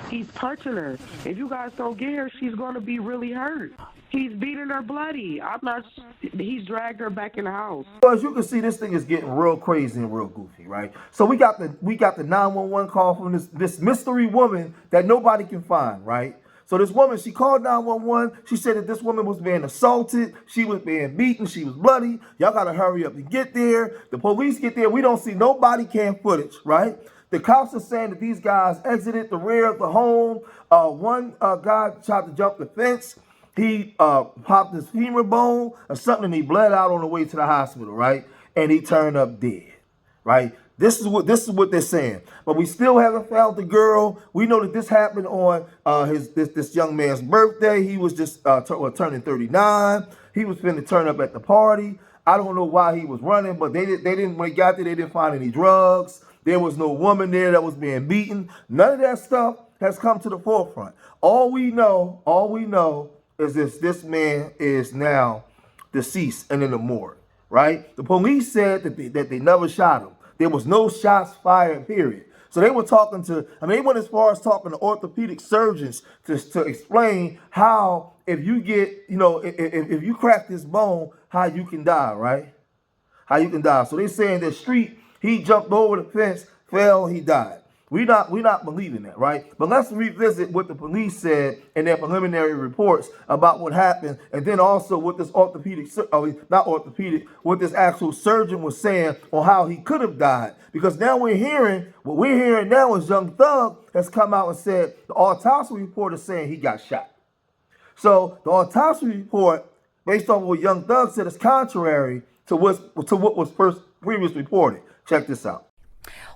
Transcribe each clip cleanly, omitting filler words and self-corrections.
He's touching her. If you guys don't get her, she's going to be really hurt. He's beating her bloody. I'm not. He's dragged her back in the house. So as you can see, this thing is getting real crazy and real goofy, right? So we got the 911 call from this mystery woman that nobody can find, right? So this woman, she called 911. She said that this woman was being assaulted. She was being beaten. She was bloody. Y'all got to hurry up and get there. The police get there. We don't see no body cam footage, right? The cops are saying that these guys exited the rear of the home. One guy tried to jump the fence. He popped his femur bone or something, and he bled out on the way to the hospital, right? And he turned up dead, right? This is what they're saying. But we still haven't found the girl. We know that this happened on this young man's birthday. He was just turning 39. He was finna turn up at the party. I don't know why he was running, but they didn't when he got there, they didn't find any drugs. There was no woman there that was being beaten. None of that stuff has come to the forefront. All we know is this man is now deceased and in the morgue, right? The police said that they never shot him. There was no shots fired, period. So they were talking to, they went as far as talking to orthopedic surgeons to explain how if you get, if you crack this bone, how you can die, right? How you can die. So they're saying that he jumped over the fence, fell, he died. We not believing that, right? But let's revisit what the police said in their preliminary reports about what happened, and then also what this what this actual surgeon was saying on how he could have died. Because now what we're hearing now is Young Thug has come out and said the autopsy report is saying he got shot. So the autopsy report, based on what Young Thug said, is contrary to what was previously reported. Check this out.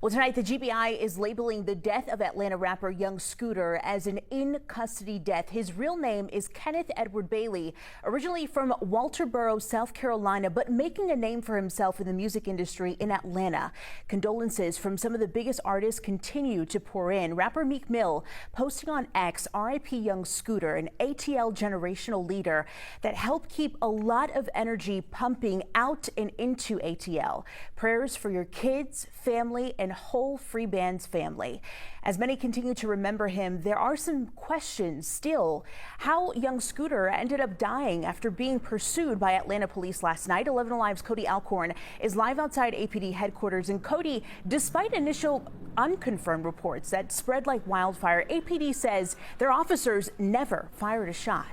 Well, tonight, the GBI is labeling the death of Atlanta rapper Young Scooter as an in-custody death. His real name is Kenneth Edward Bailey, originally from Walterboro, South Carolina, but making a name for himself in the music industry in Atlanta. Condolences from some of the biggest artists continue to pour in. Rapper Meek Mill posting on X, R.I.P. Young Scooter, an ATL generational leader that helped keep a lot of energy pumping out and into ATL. Prayers for your kids, family, and whole Free Bands family. As many continue to remember him, there are some questions still. How Young Scooter ended up dying after being pursued by Atlanta police last night. 11 Alive's Cody Alcorn is live outside APD headquarters. And Cody, despite initial unconfirmed reports that spread like wildfire, APD says their officers never fired a shot.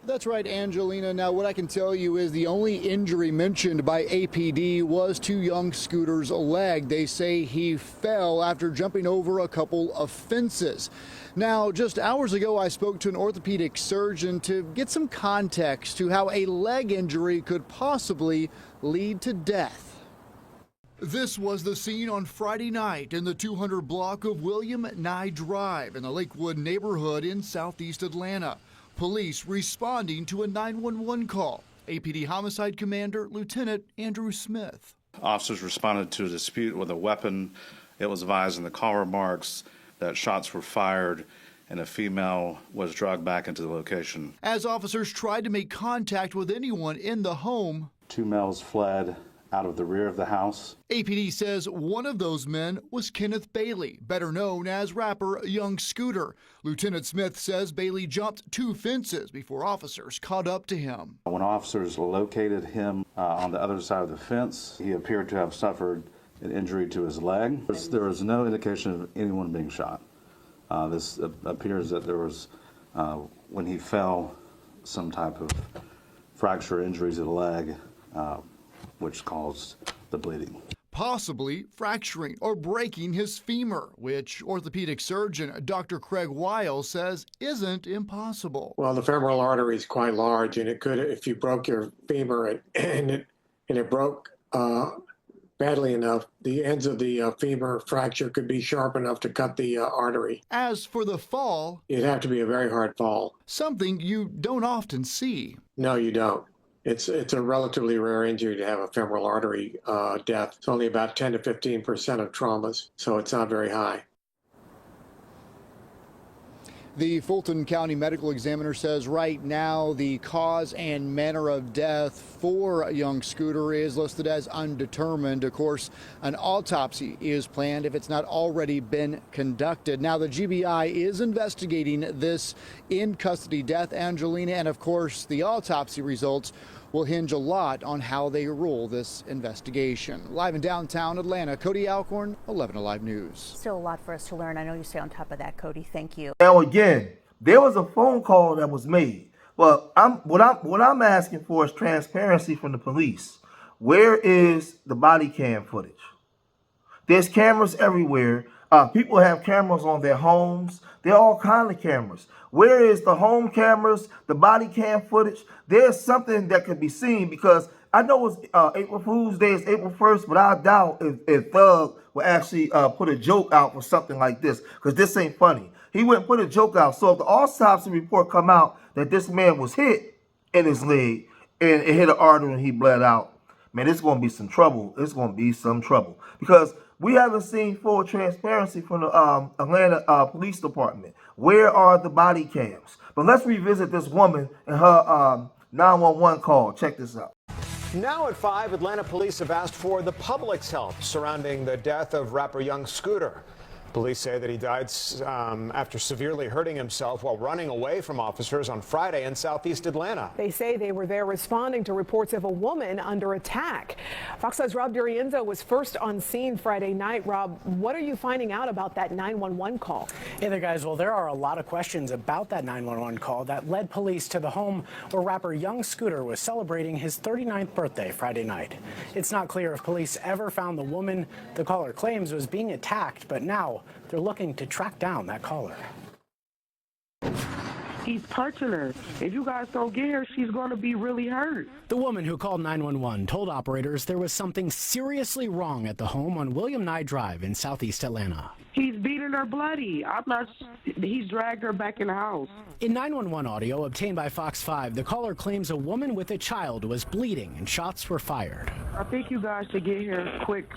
That's right, Angelina. Now, what I can tell you is the only injury mentioned by APD was to Young Scooter's leg. They say he fell after jumping over a couple of fences. Now, just hours ago, I spoke to an orthopedic surgeon to get some context to how a leg injury could possibly lead to death. This was the scene on Friday night in the 200 block of William Nye Drive in the Lakewood neighborhood in southeast Atlanta. Police responding to a 911 call. APD Homicide Commander Lieutenant Andrew Smith. Officers responded to a dispute with a weapon. It was advised in the call remarks that shots were fired and a female was dragged back into the location. As officers tried to make contact with anyone in the home, 2 males fled out of the rear of the house. APD says one of those men was Kenneth Bailey, better known as rapper Young Scooter. Lieutenant Smith says Bailey jumped 2 fences before officers caught up to him. When officers located him on the other side of the fence, he appeared to have suffered an injury to his leg. There was no indication of anyone being shot. This appears that there was, when he fell, some type of fracture injuries to the leg, which caused the bleeding. Possibly fracturing or breaking his femur, which orthopedic surgeon Dr. Craig Weil says isn't impossible. Well, the femoral artery is quite large, and it could, if you broke your femur and it broke badly enough, the ends of the femur fracture could be sharp enough to cut the artery. As for the fall, it'd have to be a very hard fall. Something you don't often see. No, you don't. It's a relatively rare injury to have a femoral artery death. It's only about 10 to 15% of traumas, so it's not very high. The Fulton County Medical Examiner says right now the cause and manner of death for young Scooter is listed as undetermined. Of course, an autopsy is planned if it's not already been conducted. Now, the GBI is investigating this in-custody death, Angelina, and of course, the autopsy results will hinge a lot on how they rule this investigation. Live in downtown Atlanta, Cody Alcorn, 11 Alive News. Still a lot for us to learn. I know you stay on top of that, Cody. Thank you. Now again, there was a phone call that was made. Well, what I'm asking for is transparency from the police. Where is the body cam footage? There's cameras everywhere. People have cameras on their homes. There are all kinds of cameras. Where is the home cameras, the body cam footage? There's something that could be seen, because I know it's April Fool's Day, it's April 1st, but I doubt if Thug will actually put a joke out for something like this, because this ain't funny. He wouldn't put a joke out. So if the autopsy report come out that this man was hit in his leg and it hit an artery and he bled out, man, it's going to be some trouble. It's going to be some trouble, because we haven't seen full transparency from the Atlanta Police Department. Where are the body cams? But let's revisit this woman and her 911 call. Check this out. Now at 5, Atlanta police have asked for the public's help surrounding the death of rapper Young Scooter. Police say that he died after severely hurting himself while running away from officers on Friday in southeast Atlanta. They say they were there responding to reports of a woman under attack. Fox 5's Rob D'Arienzo was first on scene Friday night. Rob, what are you finding out about that 911 call? Hey there, guys. Well, there are a lot of questions about that 911 call that led police to the home where rapper Young Scooter was celebrating his 39th birthday Friday night. It's not clear if police ever found the woman the caller claims was being attacked, but now they're looking to track down that caller. He's punching her. If you guys don't get her, she's going to be really hurt. The woman who called 911 told operators there was something seriously wrong at the home on William Nye Drive in southeast Atlanta. He's beating her bloody. He's dragged her back in the house. In 911 audio obtained by Fox 5, the caller claims a woman with a child was bleeding and shots were fired. I think you guys should get here quick,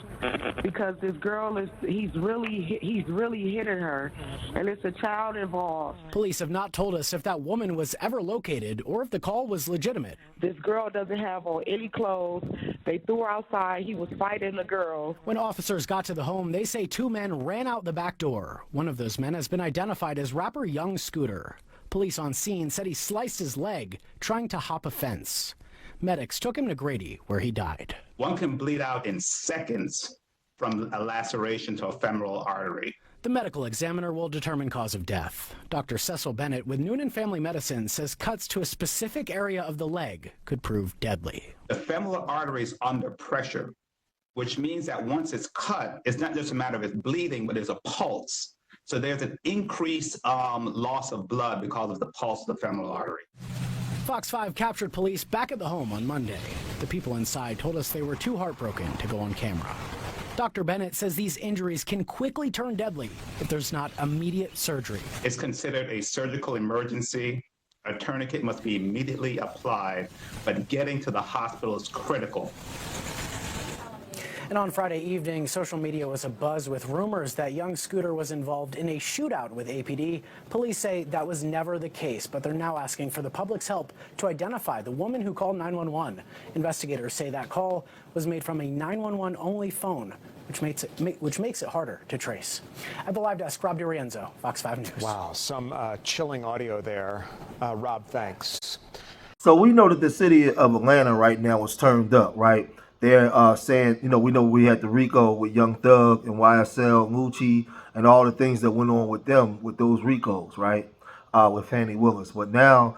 because this girl he's really hitting her, and it's a child involved. Police have not told us if that woman was ever located or if the call was legitimate. This girl doesn't have on any clothes. They threw her outside. He was fighting the girl. When officers got to the home, they say 2 men ran out the back door. One of those men has been identified as rapper Young Scooter. Police on scene said he sliced his leg trying to hop a fence. Medics took him to Grady, where he died. One can bleed out in seconds from a laceration to a femoral artery. The medical examiner will determine cause of death. Dr. Cecil Bennett with Noonan Family Medicine says cuts to a specific area of the leg could prove deadly. The femoral artery is under pressure, which means that once it's cut, it's not just a matter of it bleeding, but there's a pulse. So there's an increased loss of blood because of the pulse of the femoral artery. Fox 5 captured police back at the home on Monday. The people inside told us they were too heartbroken to go on camera. Dr. Bennett says these injuries can quickly turn deadly if there's not immediate surgery. It's considered a surgical emergency. A tourniquet must be immediately applied, but getting to the hospital is critical. And on Friday evening, social media was abuzz with rumors that Young Scooter was involved in a shootout with APD. Police say that was never the case, but they're now asking for the public's help to identify the woman who called 911. Investigators say that call was made from a 911-only phone, which makes it harder to trace. At the live desk, Rob D'Arienzo, Fox 5 News. Wow, some chilling audio there. Rob, thanks. So we know that the city of Atlanta right now is turned up, right? They're saying, we know we had the RICO with Young Thug and YSL, Lucci, and all the things that went on with them, with those RICOs, right, with Fannie Willis. But now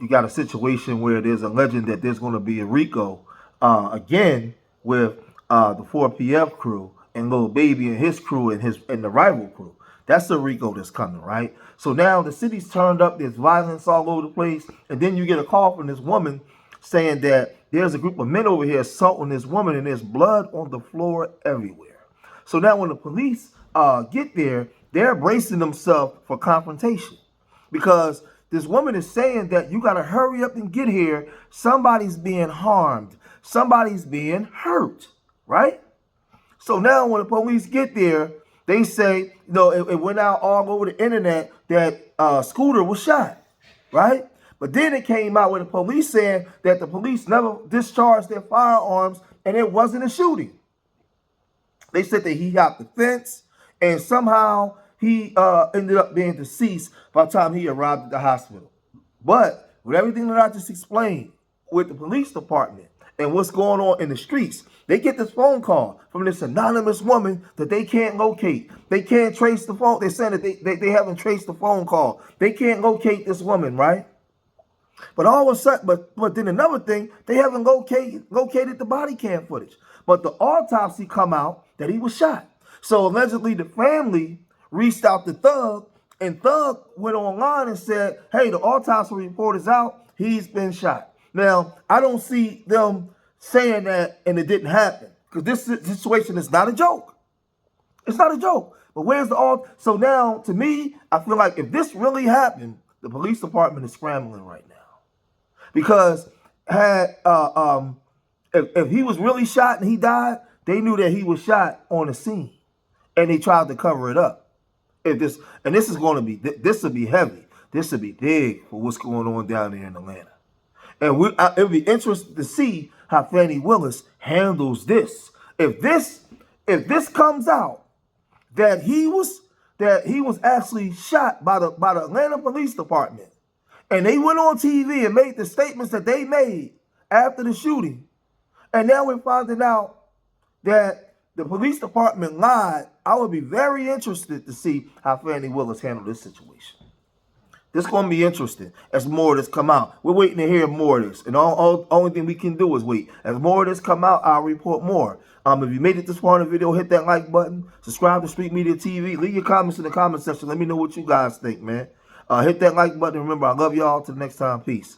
you got a situation where there's a legend that there's going to be a RICO again with the 4PF crew and Lil Baby and his crew and the rival crew. That's the RICO that's coming, right? So now the city's turned up. There's violence all over the place. And then you get a call from this woman saying that there's a group of men over here assaulting this woman and there's blood on the floor everywhere. So now when the police get there, they're bracing themselves for confrontation, because this woman is saying that you got to hurry up and get here. Somebody's being harmed. Somebody's being hurt, right? So now when the police get there, They say, it went out all over the internet that Scooter was shot, right? But then it came out with the police saying that the police never discharged their firearms and it wasn't a shooting. They said that he hopped the fence and somehow he ended up being deceased by the time he arrived at the hospital. But with everything that I just explained with the police department and what's going on in the streets, they get this phone call from this anonymous woman that they can't locate. They can't trace the phone. They're saying that they haven't traced the phone call. They can't locate this woman, right? But all of a sudden, but then another thing, they haven't located the body cam footage. But the autopsy come out that he was shot. So allegedly the family reached out to Thug, and Thug went online and said, hey, the autopsy report is out. He's been shot. Now, I don't see them saying that and it didn't happen, because this situation is not a joke. It's not a joke. But where's the so now, to me, I feel like if this really happened, the police department is scrambling right now. Because if he was really shot and he died, they knew that he was shot on the scene, and they tried to cover it up. This is going to be, this will be heavy. This will be big for what's going on down there in Atlanta. And it'll be interesting to see how Fannie Willis handles this. If this comes out that he was actually shot by the Atlanta Police Department, and they went on TV and made the statements that they made after the shooting, and now we're finding out that the police department lied, I would be very interested to see how Fannie Willis handled this situation. This is going to be interesting as more of this come out. We're waiting to hear more of this, and only thing we can do is wait. As more of this come out, I'll report more. If you made it this far in the video, hit that like button, subscribe to Street Media TV, leave your comments in the comment section. Let me know what you guys think, man. Hit that like button. Remember, I love y'all. Till next time, peace.